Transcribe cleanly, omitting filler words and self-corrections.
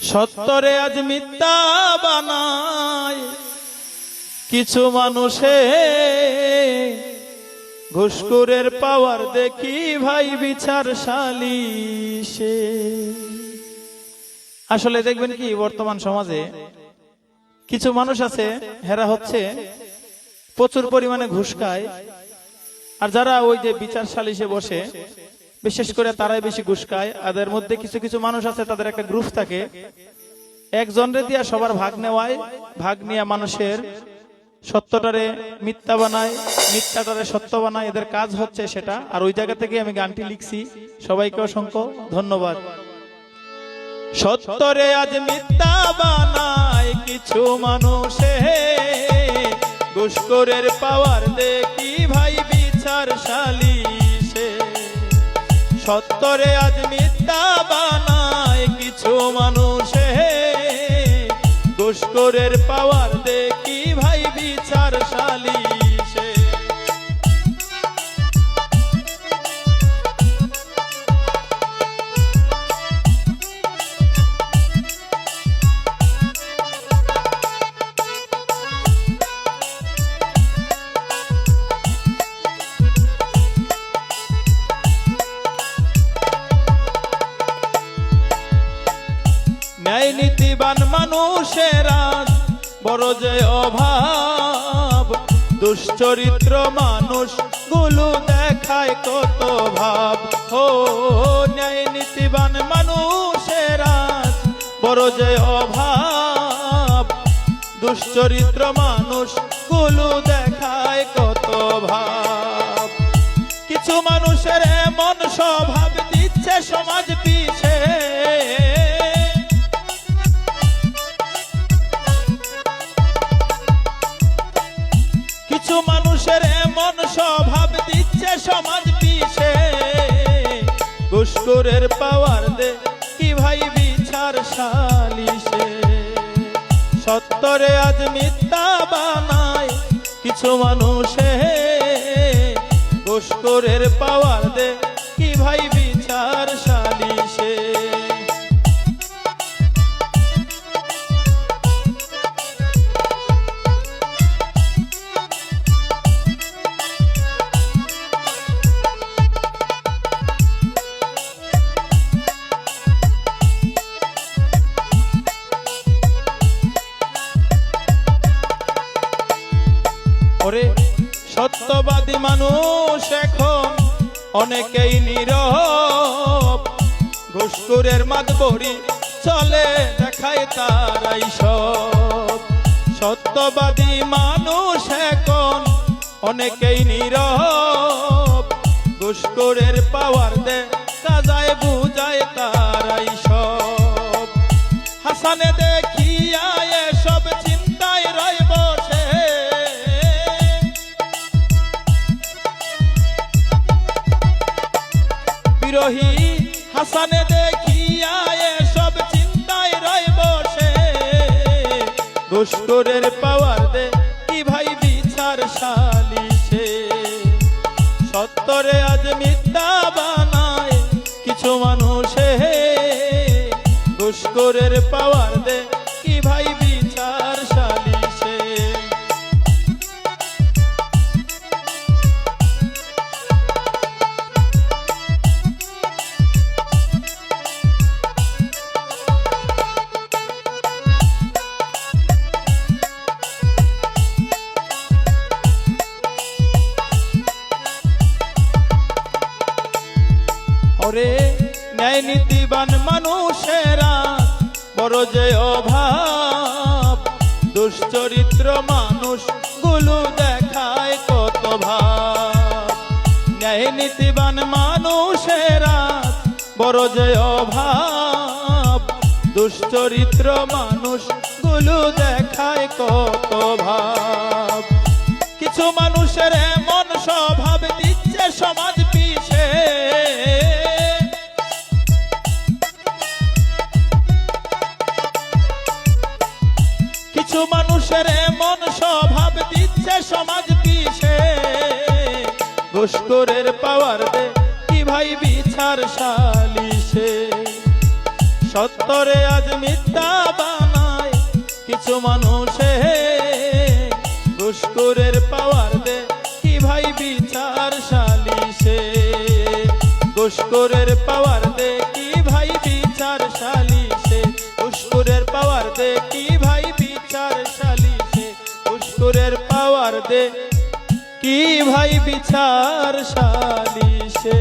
সত্যরে আজ মিথ্যা বানায় কিছু মানুষে, ঘুষখোরের পাওয়ার দেখি ভাই বিচার সালিশে। আসলে দেখবেন কি বর্তমান সমাজে কিছু মানুষ আছে, হেরা হচ্ছে প্রচুর পরিমাণে ঘুষ খায়, আর যারা ওই যে বিচার সালিশে বসে বিশেষ করে তারাই বেশি ঘুষ খায়। এদের মধ্যে কিছু কিছু মানুষ আছে, তাদের একটা গ্রুপ থাকে, একজনরে দিয়া সবার ভাগ নেওয়ায়, ভাগ নিয়ে মানুষের সত্যটারে মিথ্যা বানায়, মিথ্যাটারে সত্য বানায়, এদের কাজ হচ্ছে সেটা। আর ওই জায়গা থেকে আমি গানটি লিখছি, সবাইকে অসংখ্য ধন্যবাদ। সত্যরে আজ মিথ্যা বানায় কিছু মানুষে, ঘুষখোরের পাওয়ার দেখি ভাই বিচার সালিশে। সত্যরে আজ মিথ্যা বানায় কিছু মানুষে, ঘুষখোরের পাওয়ার দেখি ভাই বিচার সালিশে। ন্যায় নীতিবান মানুষেরা বড় যে অভাব, দুশ্চরিত্র মানুষ গুলো দেখায় কত ভাব। ও ন্যায় নীতিবান মানুষেরা বড় যে অভাব, দুশ্চরিত্র মানুষ গুলো দেখায় কত ভাব। কিছু মানুষের এমন স্বভাব দিচ্ছে সমাজ পিছে, কিছু মানুষের এমন স্বভাব দিচ্ছে সমাজ পিছে। ঘুষখোরের পাওয়ার দে কি ভাই বিচার সালিশে। সত্যরে আজ মিথ্যা বানায় কিছু মানুষে, ঘুষখোরের পাওয়ার দে কি ভাই বিচার সালিশে। ওরে সত্যবাদী মানুষ এখন অনেকেই নীরব, ঘুষখোরের মাতবরি চলে দেখায় তারাই সব। সত্যবাদী মানুষ এখন অনেকেই নীরব, ঘুষখোরের পাওয়ার দে কাজায় বুঝায় তারাই সব। হাসানে দেখিয়া এসব চিন্তায় রয় বসে, বিরোহী হাসানে দেখিয়া এসব চিন্তায় রয় বসে। ঘুষখোরের পাওয়ার দে কি ভাই বিচার সালিশে। সত্যরে আজ মিথ্যা বানায় কিছু মানুষে, ঘুষখোরের পাওয়ার দে কি ভাই বিচার সালিশে। ওরে ন্যায় নীতিবান মানুষেরা বড় যে অভাব, দুশ্চরিত্র মানুষ গুলো দেখায় কত ভাব। ন্যায় নীতিবান মানুষেরা বড় যে অভাব, দুশ্চরিত্র মানুষ গুলো দেখায় কত ভাব। কিছু মানুষের এমন স্বভাব দিচ্ছে সমাজ পিছে, কিছু মানুষের এমন স্বভাব দিচ্ছে সমাজ পিছে। ঘুষখোরের পাওয়ার দে কি ভাই বিচার সালিশে। সত্য অন্তরে আজ মিথ্যা বানায় কিছু মানুষে ঘুষখোরের পাওয়ার দে কি ভাই বিচার সালিশে ঘুষখোরের পাওয়ার দে কি ভাই বিচার সালিশে ঘুষখোরের পাওয়ার দে কি ভাই বিচার সালিশে ঘুষখোরের পাওয়ার দে কি ভাই বিচার সালিশে